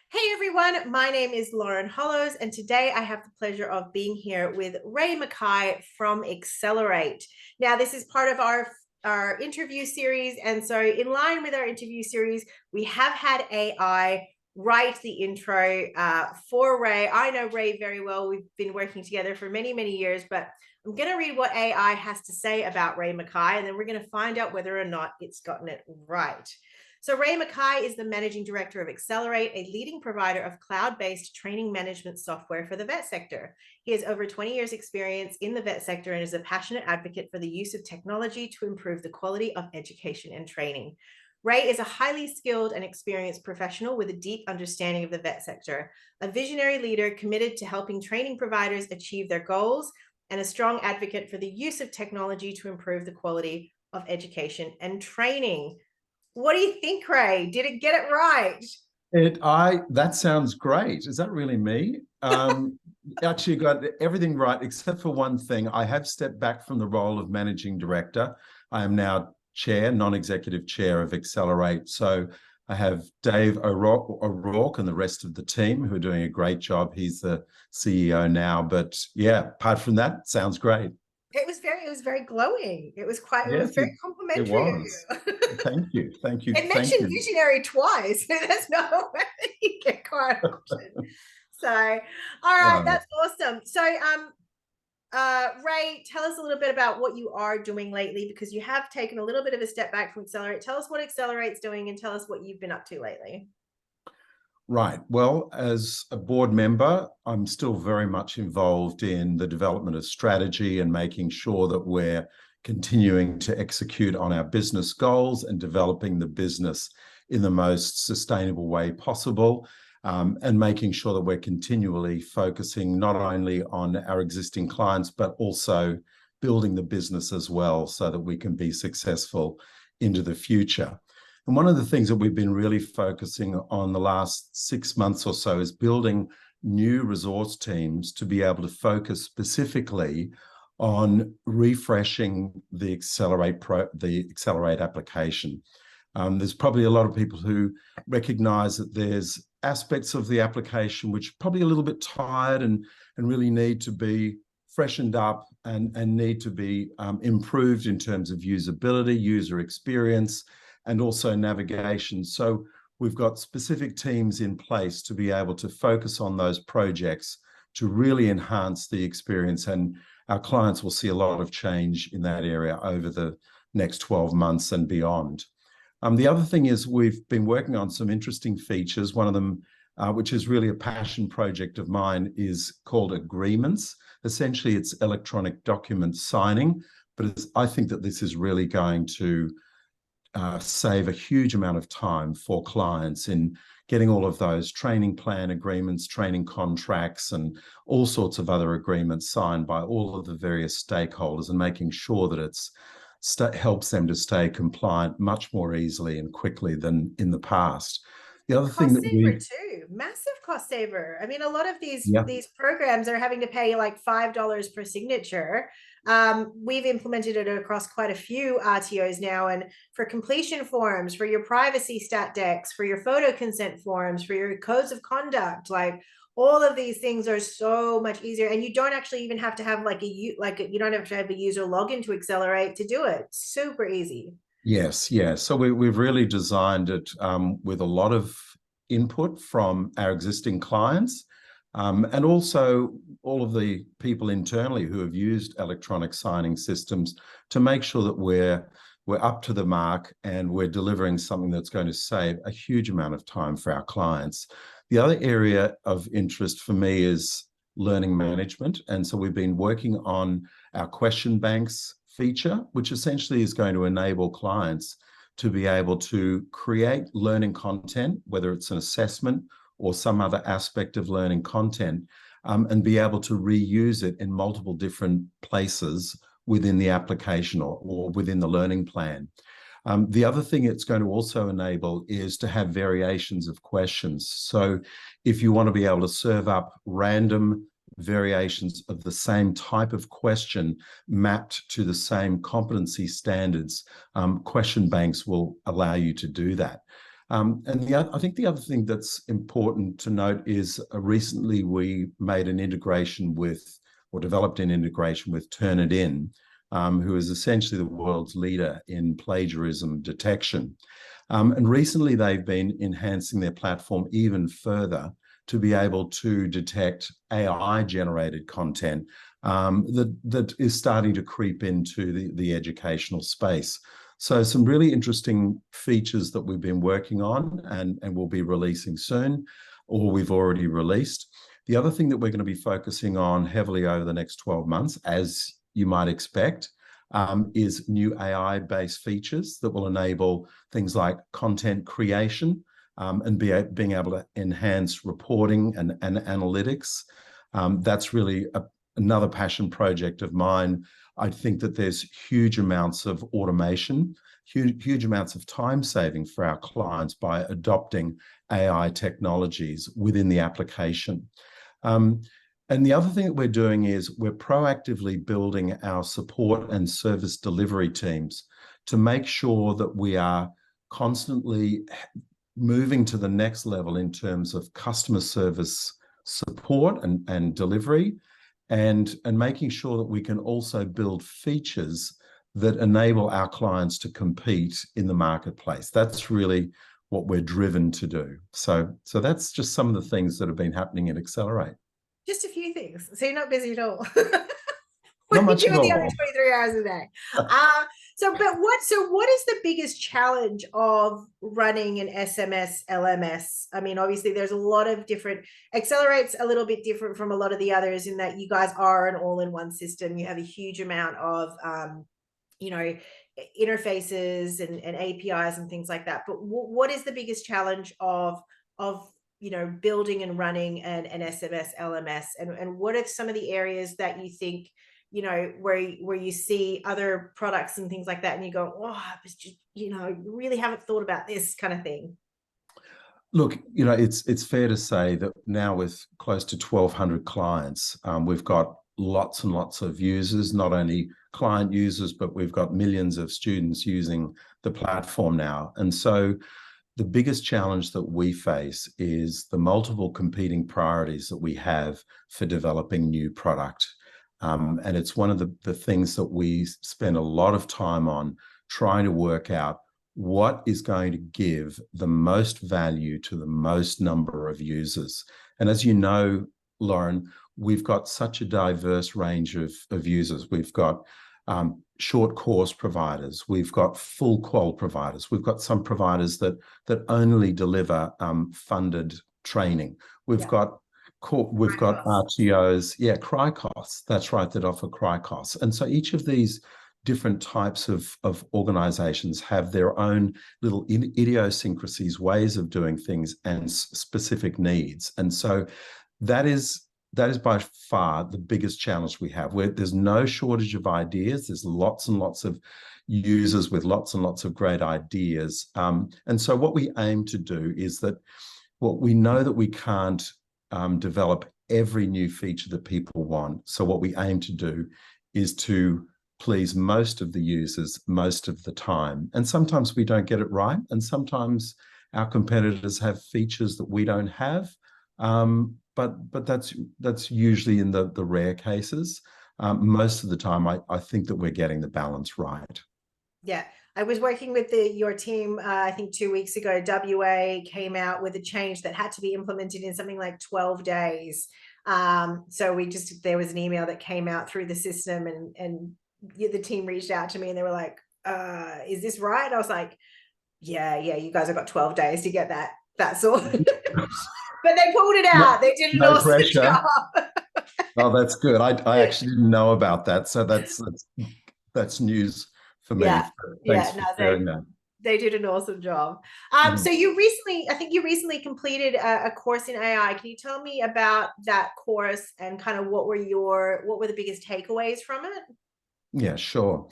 Hey everyone, my name is Lauren Hollows, and today I have the pleasure of being here with Reay Mackay from aXcelerate. Now, this is part of our interview series, and so in line with our interview series, we have had AI write the intro for Reay. I know Reay very well. We've been working together for many, many years, but I'm going to read what AI has to say about Reay Mackay, and then we're going to find out whether or not it's gotten it right. So Reay Mackay is the managing director of aXcelerate, a leading provider of cloud-based training management software for the vet sector. He has over 20 years experience in the vet sector and is a passionate advocate for the use of technology to improve the quality of education and training. Reay is a highly skilled and experienced professional with a deep understanding of the vet sector, a visionary leader committed to helping training providers achieve their goals, and a strong advocate for the use of technology to improve the quality of education and training. What do you think, Reay? Did it get it right? That sounds great. Is that really me? Actually got everything right except for one thing. I have stepped back from the role of managing director. I am now chair, non-executive chair of aXcelerate. So I have Dave O'Rourke and the rest of the team who are doing a great job. He's the CEO now. But yeah, apart from that, sounds great. It was very glowing. It was Yes, very it complimentary of was. you. Thank you. Thank you. It Thank mentioned you. visionary twice. There's no way you get corruption. So, all right, Uh, that's awesome. So, Reay, tell us a little bit about what you are doing lately because you have taken a little bit of a step back from aXcelerate. Tell us what aXcelerate's doing and tell us what you've been up to lately. Right. Well, as a board member, I'm still very much involved in the development of strategy and making sure that we're continuing to execute on our business goals and developing the business in the most sustainable way possible, and making sure that we're continually focusing not only on our existing clients, but also building the business as well so that we can be successful into the future. And one of the things that we've been really focusing on the last 6 months or so is building new resource teams to be able to focus specifically on refreshing the aXcelerate application. There's probably a lot of people who recognize that there's aspects of the application which are probably a little bit tired and really need to be freshened up and need to be improved in terms of usability, user experience, and also navigation. So we've got specific teams in place to be able to focus on those projects to really enhance the experience, and our clients will see a lot of change in that area over the next 12 months and beyond. The other thing is we've been working on some interesting features. One of them, which is really a passion project of mine, is called Agreements. Essentially, it's electronic document signing, but I think that this is really going to save a huge amount of time for clients in getting all of those training plan agreements, training contracts, and all sorts of other agreements signed by all of the various stakeholders, and making sure that it's helps them to stay compliant much more easily and quickly than in the past. The other thing Cost that saver too, massive cost saver. I mean, a lot of yeah, these programs are having to pay like $5 per signature. We've implemented it across quite a few RTOs now, and for completion forms, for your privacy stat decks, for your photo consent forms, for your codes of conduct, like all of these things are so much easier, and you don't actually even have to have you don't have to have a user login to aXcelerate to do it. Super easy. yes, yes. So we've really designed it with a lot of input from our existing clients, and also all of the people internally who have used electronic signing systems to make sure that we're up to the mark and we're delivering something that's going to save a huge amount of time for our clients. The other area of interest for me is learning management. And so we've been working on our question banks feature, which essentially is going to enable clients to be able to create learning content, whether it's an assessment or some other aspect of learning content, and be able to reuse it in multiple different places within the application or within the learning plan. The other thing it's going to also enable is to have variations of questions. So if you want to be able to serve up random variations of the same type of question mapped to the same competency standards, question banks will allow you to do that. I think the other thing that's important to note is recently we made an integration with, or developed an integration with Turnitin, who is essentially the world's leader in plagiarism detection. And recently they've been enhancing their platform even further to be able to detect AI-generated content that is starting to creep into the educational space. So some really interesting features that we've been working on and will be releasing soon, or we've already released. The other thing that we're going to be focusing on heavily over the next 12 months, as you might expect, is new AI-based features that will enable things like content creation and being able to enhance reporting and analytics. That's really another passion project of mine. I think that there's huge amounts of automation, huge amounts of time saving for our clients by adopting AI technologies within the application. And the other thing that we're doing is we're proactively building our support and service delivery teams to make sure that we are constantly moving to the next level in terms of customer service support and delivery, and making sure that we can also build features that enable our clients to compete in the marketplace. That's really what we're driven to do. So that's just some of the things that have been happening at aXcelerate. Just a few things. So you're not busy at all. Not What much do you at do in the all. other 23 hours a day? So what is the biggest challenge of running an SMS LMS? I mean, obviously there's a lot of different, aXcelerate's a little bit different from a lot of the others in that you guys are an all-in-one system. You have a huge amount of, you know, interfaces and APIs and things like that. But what is the biggest challenge of you know, building and running an SMS LMS, and what are some of the areas that you think, you know, where you see other products and things like that and you go, oh, I was just, you know, really haven't thought about this kind of thing? Look, you know, it's fair to say that now with close to 1,200 clients, we've got lots and lots of users, not only client users, but we've got millions of students using the platform now. And so the biggest challenge that we face is the multiple competing priorities that we have for developing new product. And it's one of the things that we spend a lot of time on, trying to work out what is going to give the most value to the most number of users. And as you know, Lauren, we've got such a diverse range of users. We've got short course providers, we've got full qual providers, we've got some providers that only deliver funded training. We've got RTOs, Cricos, that's right, that offer Cricos. And so each of these different types of organizations have their own little idiosyncrasies, ways of doing things, and specific needs. And so that is by far the biggest challenge we have, where there's no shortage of ideas. There's lots and lots of users with lots and lots of great ideas. And so what we aim to do is that, well, we know that we can't develop every new feature that people want. So what we aim to do is to please most of the users most of the time. And sometimes we don't get it right. And sometimes our competitors have features that we don't have. But that's usually in the rare cases. Most of the time, I think that we're getting the balance right. Yeah, I was working with your team, I think 2 weeks ago. WA came out with a change that had to be implemented in something like 12 days. So there was an email that came out through the system, and the team reached out to me and they were like, is this right? I was like, yeah, you guys have got 12 days to get that sorted. But they pulled it out. They did an awesome job. Oh, that's good. I actually didn't know about that. So that's news for me. Yeah. Thanks for sharing that. They did an awesome job. So I think you recently completed a course in AI. Can you tell me about that course and kind of what were the biggest takeaways from it? Yeah, sure.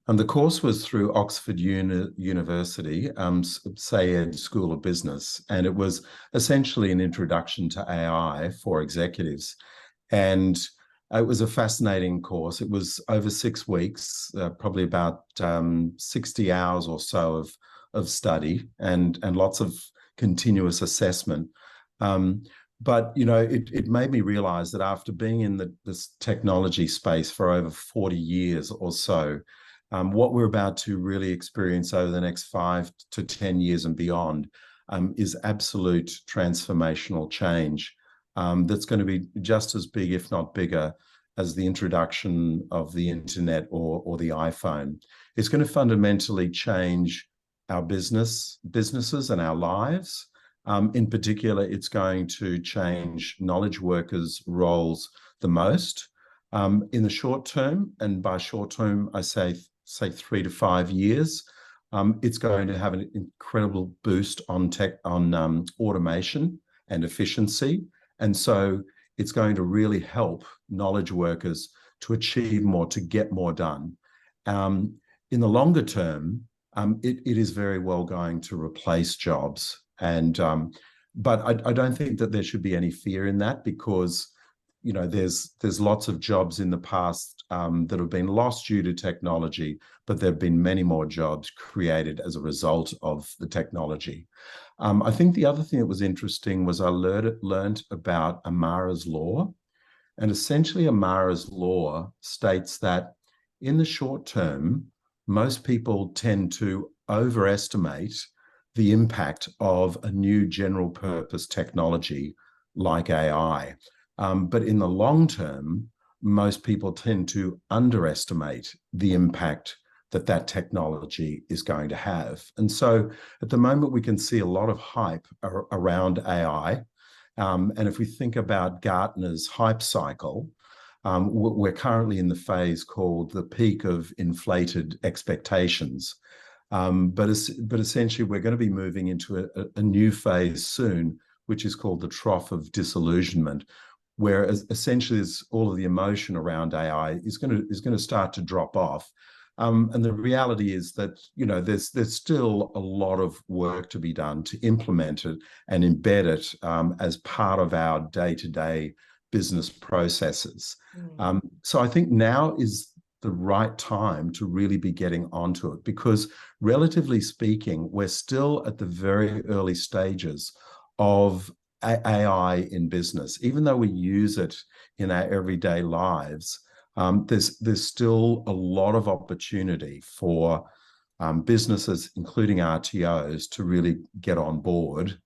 The course was through Oxford University, Sayed School of Business, and it was essentially an introduction to AI for executives. And it was a fascinating course. It was over 6 weeks, probably about 60 hours or so of study and lots of continuous assessment. But, you know, it made me realize that after being in this technology space for over 40 years or so, what we're about to really experience over the next 5 to 10 years and beyond is absolute transformational change that's going to be just as big, if not bigger, as the introduction of the internet or the iPhone. It's going to fundamentally change our businesses and our lives. In particular, it's going to change knowledge workers' roles the most. In the short term, and by short term, I say 3 to 5 years, it's going to have an incredible boost on automation and efficiency. And so it's going to really help knowledge workers to achieve more, to get more done. In the longer term, it is very well going to replace jobs. But I don't think that there should be any fear in that, because, you know, there's lots of jobs in the past that have been lost due to technology, but there have been many more jobs created as a result of the technology. I think the other thing that was interesting was I learned about Amara's law. And essentially Amara's law states that in the short term, most people tend to overestimate the impact of a new general purpose technology like AI. But in the long term, most people tend to underestimate the impact that technology is going to have. And so at the moment, we can see a lot of hype around AI. And if we think about Gartner's hype cycle, we're currently in the phase called the peak of inflated expectations. But essentially, we're going to be moving into a new phase soon, which is called the trough of disillusionment, where essentially all of the emotion around AI is going to start to drop off. And the reality is that, you know, there's still a lot of work to be done to implement it and embed it as part of our day-to-day business processes. So I think now is the right time to really be getting onto it, because relatively speaking, we're still at the very early stages of AI in business. Even though we use it in our everyday lives, there's still a lot of opportunity for businesses, including RTOs, to really get on board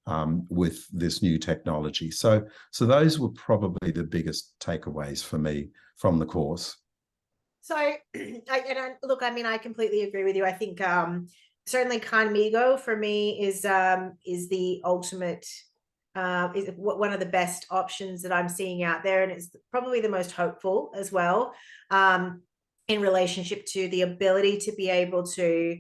with this new technology. So those were probably the biggest takeaways for me from the course. So, look, I mean, I completely agree with you. I think certainly Conmigo for me is the ultimate, is one of the best options that I'm seeing out there, and it's probably the most hopeful as well, in relationship to the ability to be able to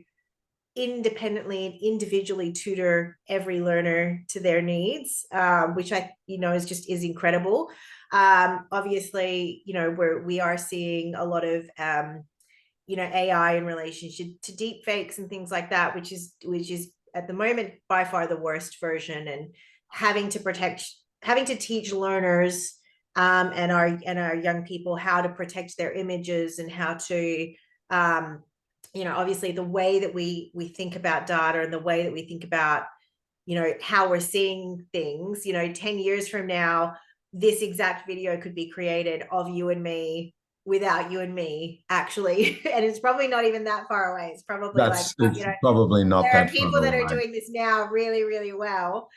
independently and individually tutor every learner to their needs, which is incredible. Obviously, you know, we are seeing a lot of AI in relationship to deep fakes and things like that, which is at the moment by far the worst version, and having to teach learners and our young people how to protect their images and how to obviously the way that we think about data and the way that we think about, you know, how we're seeing things. You know, 10 years from now, this exact video could be created of you and me without you and me actually, and it's probably not even that far away. It's probably probably not there that are people that are doing this now really, really well.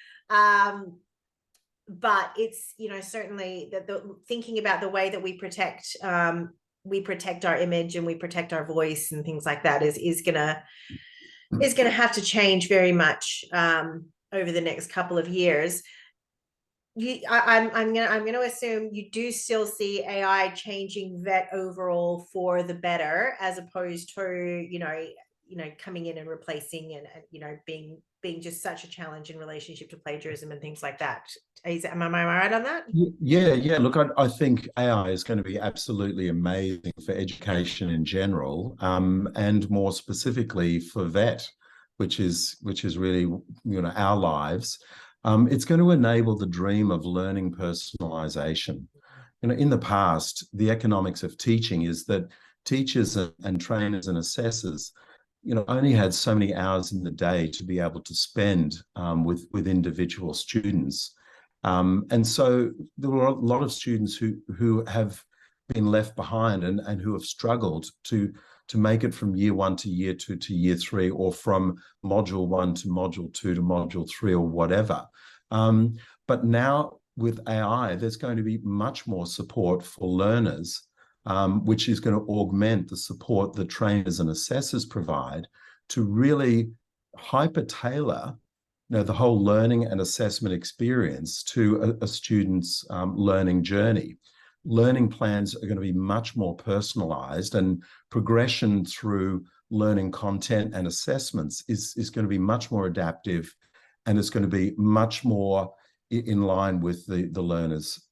But it's, you know, certainly the thinking about the way that we protect our image and we protect our voice and things like that is gonna have to change very much over the next couple of years. I'm gonna assume you do still see AI changing vet overall for the better, as opposed to coming in and replacing and being just such a challenge in relationship to plagiarism and things like that. Am I right on that? Yeah. Look, I think AI is going to be absolutely amazing for education in general, and more specifically for vet, which is really, you know, our lives. It's going to enable the dream of learning personalization. You know, in the past, the economics of teaching is that teachers and trainers and assessors, only had so many hours in the day to be able to spend with individual students. And so there were a lot of students who have been left behind and who have struggled to make it from year 1 to year 2 to year 3, or from module 1 to module 2 to module 3, or whatever. But now with AI, there's going to be much more support for learners, which is going to augment the support that trainers and assessors provide to really hyper-tailor the whole learning and assessment experience to a student's learning journey. Learning plans are going to be much more personalized, and progression through learning content and assessments is going to be much more adaptive, and it's going to be much more in line with the learner's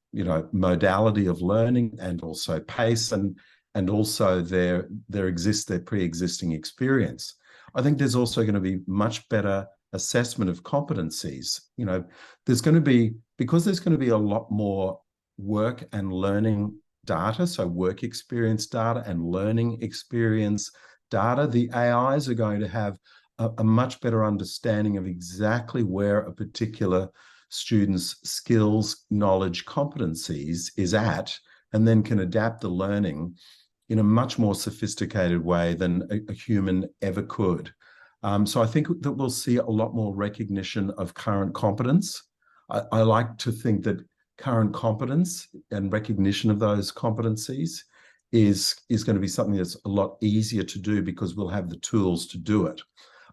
modality of learning, and also pace, and also their pre-existing experience. I think there's also going to be much better assessment of competencies. There's going to be, because there's going to be a lot more work and learning data, so work experience data and learning experience data, the AIs are going to have a much better understanding of exactly where a particular student's skills, knowledge, competencies is at, and then can adapt the learning in a much more sophisticated way than a human ever could. So I think that we'll see a lot more recognition of current competence. I like to think that current competence and recognition of those competencies is going to be something that's a lot easier to do, because we'll have the tools to do it.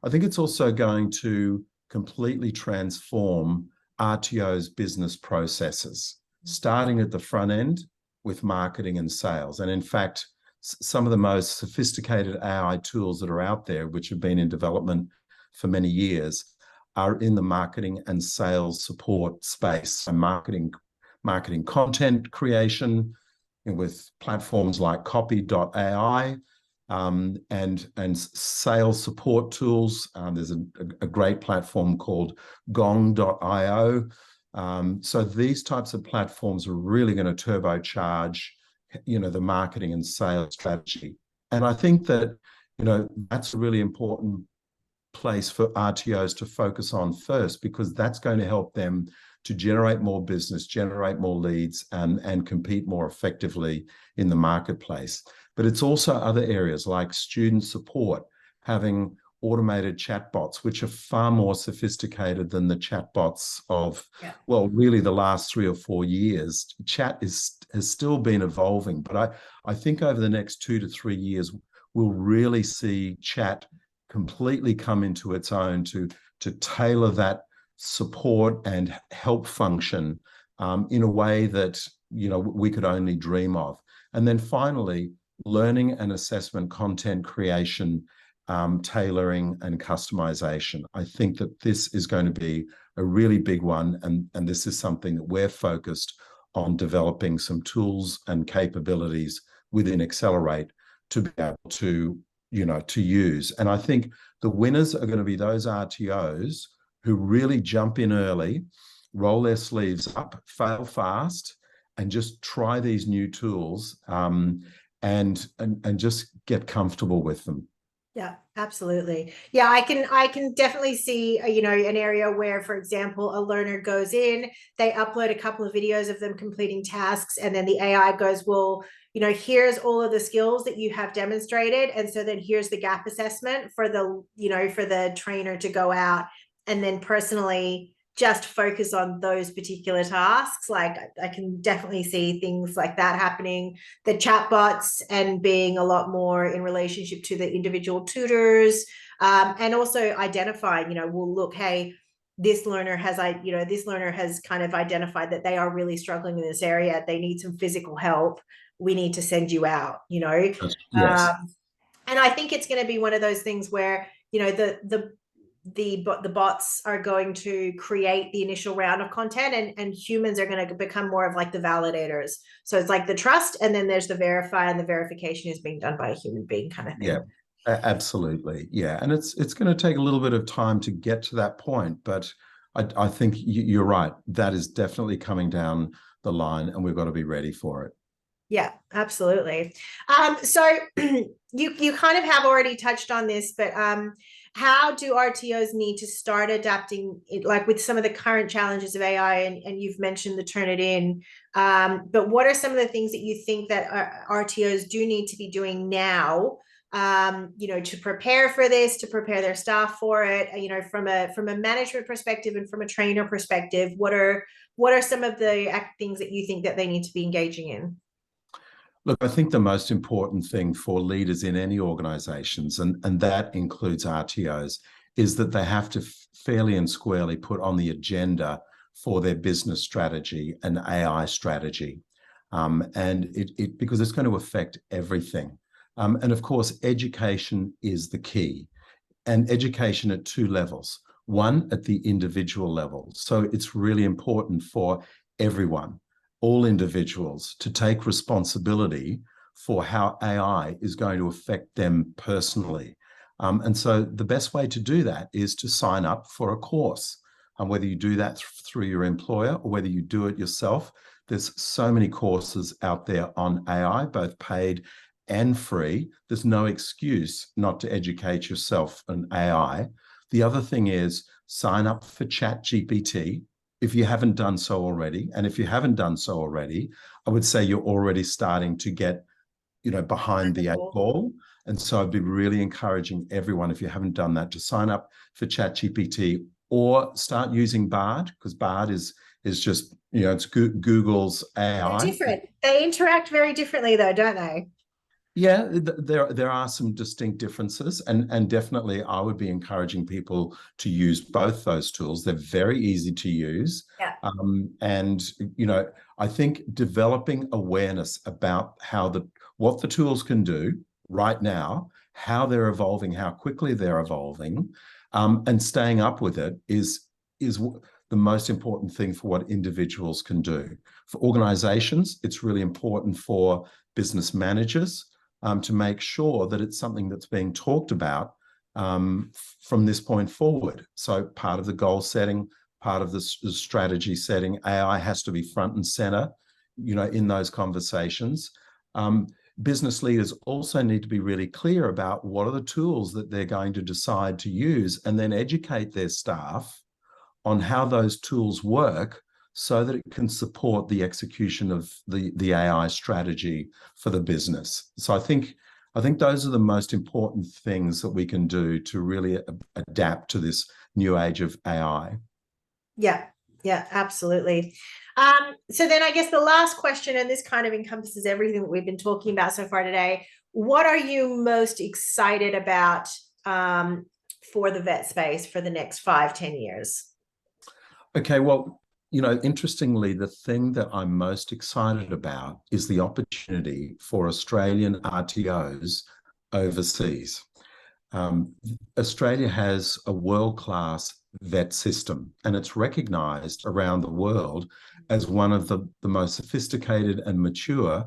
I think it's also going to completely transform RTO's business processes, starting at the front end with marketing and sales. And in fact, some of the most sophisticated AI tools that are out there, which have been in development for many years, are in the marketing and sales support space. So marketing content creation with platforms like copy.ai, and sales support tools. There's a great platform called gong.io. So these types of platforms are really going to turbocharge the marketing and sales strategy. And I think that that's a really important place for RTOs to focus on first, because that's going to help them to generate more business, generate more leads, and compete more effectively in the marketplace. But it's also other areas like student support, having automated chatbots, which are far more sophisticated than the chatbots of, well, really the last 3 or 4 years. Chat has still been evolving, but I think over the next 2 to 3 years, we'll really see chat completely come into its own to tailor that support and help function in a way that we could only dream of. And then finally, learning and assessment content creation, tailoring and customization. I think that this is going to be a really big one, and this is something that we're focused on developing some tools and capabilities within aXcelerate to be able to use. And I think the winners are going to be those RTOs who really jump in early, roll their sleeves up, fail fast, and just try these new tools, and just get comfortable with them. Yeah, absolutely. Yeah, I can definitely see, an area where, for example, a learner goes in, they upload a couple of videos of them completing tasks, and then the AI goes, well, here's all of the skills that you have demonstrated. And so then here's the gap assessment for the trainer to go out and then personally just focus on those particular tasks. Like I can definitely see things like that happening. The chatbots and being a lot more in relationship to the individual tutors, and also identifying, well, look, hey, this learner has kind of identified that they are really struggling in this area. They need some physical help. We need to send you out, Yes. And I think it's going to be one of those things where, the bots are going to create the initial round of content, and humans are going to become more of like the validators. So it's like the trust, and then there's the verify, and the verification is being done by a human being kind of thing. Yeah, absolutely. Yeah. And it's going to take a little bit of time to get to that point, but I think you're right. That is definitely coming down the line, and we've got to be ready for it. Yeah, absolutely. So you kind of have already touched on this, but how do RTOs need to start adapting it, like with some of the current challenges of AI, and you've mentioned the Turnitin, but what are some of the things that you think that RTOs do need to be doing now, to prepare for this, to prepare their staff for it, from a management perspective and from a trainer perspective, what are some of the things that you think that they need to be engaging in? Look, I think the most important thing for leaders in any organizations, and that includes RTOs, is that they have to fairly and squarely put on the agenda for their business strategy and AI strategy. And because it's going to affect everything. And of course, education is the key, and education at two levels. One, at the individual level. So it's really important for everyone, all individuals, to take responsibility for how AI is going to affect them personally. And so the best way to do that is to sign up for a course. And whether you do that through your employer or whether you do it yourself, there's so many courses out there on AI, both paid and free. There's no excuse not to educate yourself on AI. The other thing is sign up for ChatGPT if you haven't done so already. And if you haven't done so already, I would say you're already starting to get, behind the eight ball. And so I'd be really encouraging everyone, if you haven't done that, to sign up for ChatGPT or start using Bard, because Bard is just, it's Google's AI. They're different. They interact very differently though, don't they? Yeah, there are some distinct differences, and definitely I would be encouraging people to use both those tools. They're very easy to use. Yeah. And I think developing awareness about what the tools can do right now, how they're evolving, how quickly they're evolving, and staying up with it is the most important thing for what individuals can do. For organizations, it's really important for business managers to make sure that it's something that's being talked about from this point forward. So part of the goal setting, part of the strategy setting, AI has to be front and center, in those conversations. Business leaders also need to be really clear about what are the tools that they're going to decide to use, and then educate their staff on how those tools work so that it can support the execution of the AI strategy for the business. So I think those are the most important things that we can do to really adapt to this new age of AI. Yeah, absolutely. So then I guess the last question, and this kind of encompasses everything that we've been talking about so far today. What are you most excited about for the vet space for the next 5-10 years? Okay, well, interestingly, the thing that I'm most excited about is the opportunity for Australian RTOs overseas. Australia has a world-class vet system, and it's recognised around the world as one of the most sophisticated and mature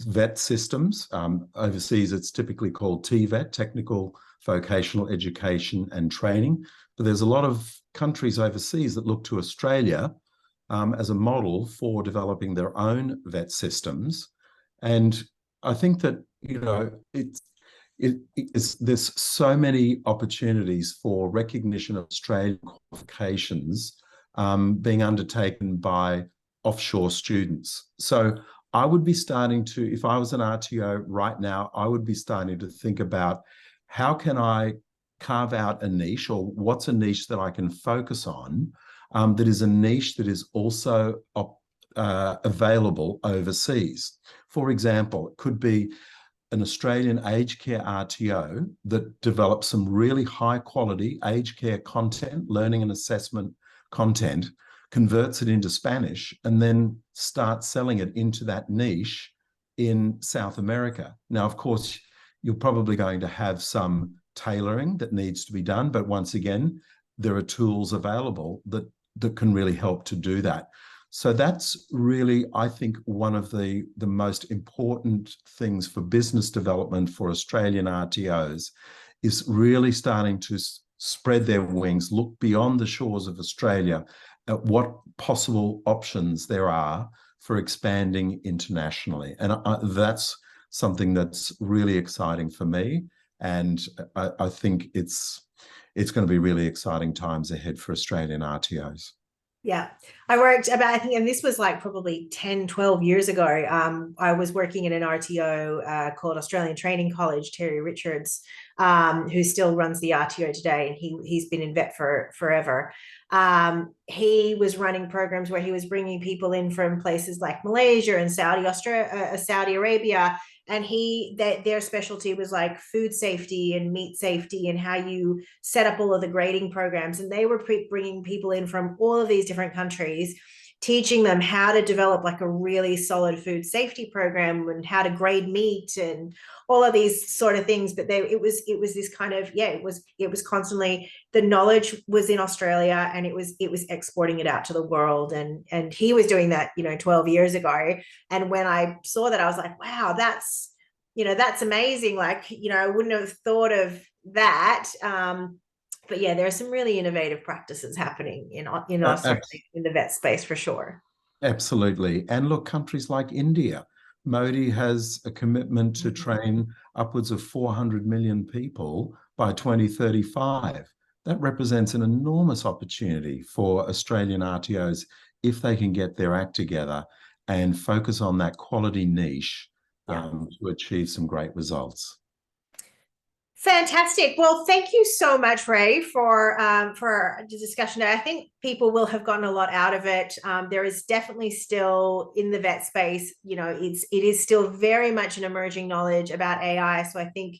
vet systems. Overseas, it's typically called TVET, Technical Vocational Education and Training. But there's a lot of countries overseas that look to Australia as a model for developing their own vet systems. And I think that, there's so many opportunities for recognition of Australian qualifications being undertaken by offshore students. So I would be starting to, if I was an RTO right now, I would be starting to think about how can I carve out a niche, or what's a niche that I can focus on that is a niche that is also available overseas. For example, it could be an Australian aged care RTO that develops some really high quality aged care content, learning and assessment content, converts it into Spanish, and then starts selling it into that niche in South America. Now, of course, you're probably going to have some tailoring that needs to be done, but once again, there are tools available that can really help to do that. So that's really, I think, one of the most important things for business development for Australian RTOs is really starting to spread their wings, look beyond the shores of Australia at what possible options there are for expanding internationally. And that's something that's really exciting for me. And I think it's going to be really exciting times ahead for Australian RTOs. Yeah, I worked about, I think, and this was like probably 10, 12 years ago. I was working in an RTO called Australian Training College, Terry Richards, who still runs the RTO today, and he's been in vet for forever. He was running programs where he was bringing people in from places like Malaysia and Saudi Arabia, and their specialty was like food safety and meat safety and how you set up all of the grading programs. And they were bringing people in from all of these different countries, teaching them how to develop like a really solid food safety program and how to grade meat and all of these sort of things. But it was this kind of, it was constantly, the knowledge was in Australia and it was exporting it out to the world. And he was doing that, 12 years ago. And when I saw that, I was like, wow, that's amazing. Like, I wouldn't have thought of that. But yeah, there are some really innovative practices happening in Australia in the vet space for sure. Absolutely. And look, countries like India, Modi has a commitment to train upwards of 400 million people by 2035. That represents an enormous opportunity for Australian RTOs if they can get their act together and focus on that quality niche to achieve some great results. Fantastic. Well, thank you so much, Ray, for the discussion today. I think people will have gotten a lot out of it. There is definitely still in the vet space, it is still very much an emerging knowledge about AI. So I think,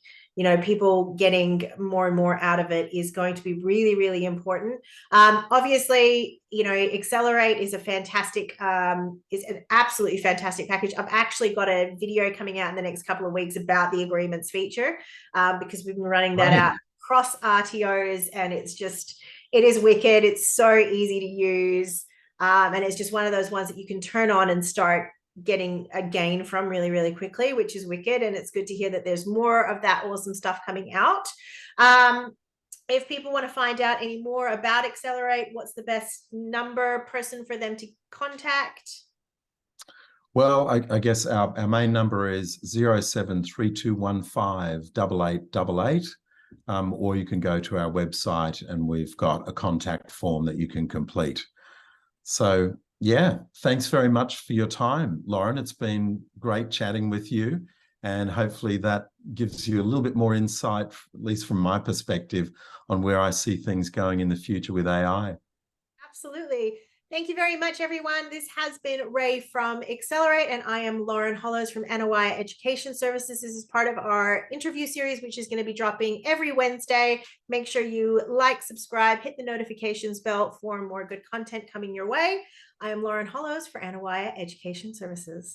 people getting more and more out of it is going to be really, really important. Obviously, aXcelerate is is an absolutely fantastic package. I've actually got a video coming out in the next couple of weeks about the agreements feature, because we've been running that out across RTOs, and it is wicked. It's so easy to use. And it's just one of those ones that you can turn on and start getting a gain from really, really quickly, which is wicked. And it's good to hear that there's more of that awesome stuff coming out. If people want to find out any more about aXcelerate, what's the best person for them to contact? Well, I guess our main number is 0732158888. Or you can go to our website and we've got a contact form that you can complete. So yeah, thanks very much for your time, Lauren. It's been great chatting with you. And hopefully that gives you a little bit more insight, at least from my perspective, on where I see things going in the future with AI. Absolutely. Thank you very much, everyone. This has been Ray from aXcelerate, and I am Lauren Hollows from NOI Education Services. This is part of our interview series, which is going to be dropping every Wednesday. Make sure you like, subscribe, hit the notifications bell for more good content coming your way. I am Lauren Hollows for NOI Education Services.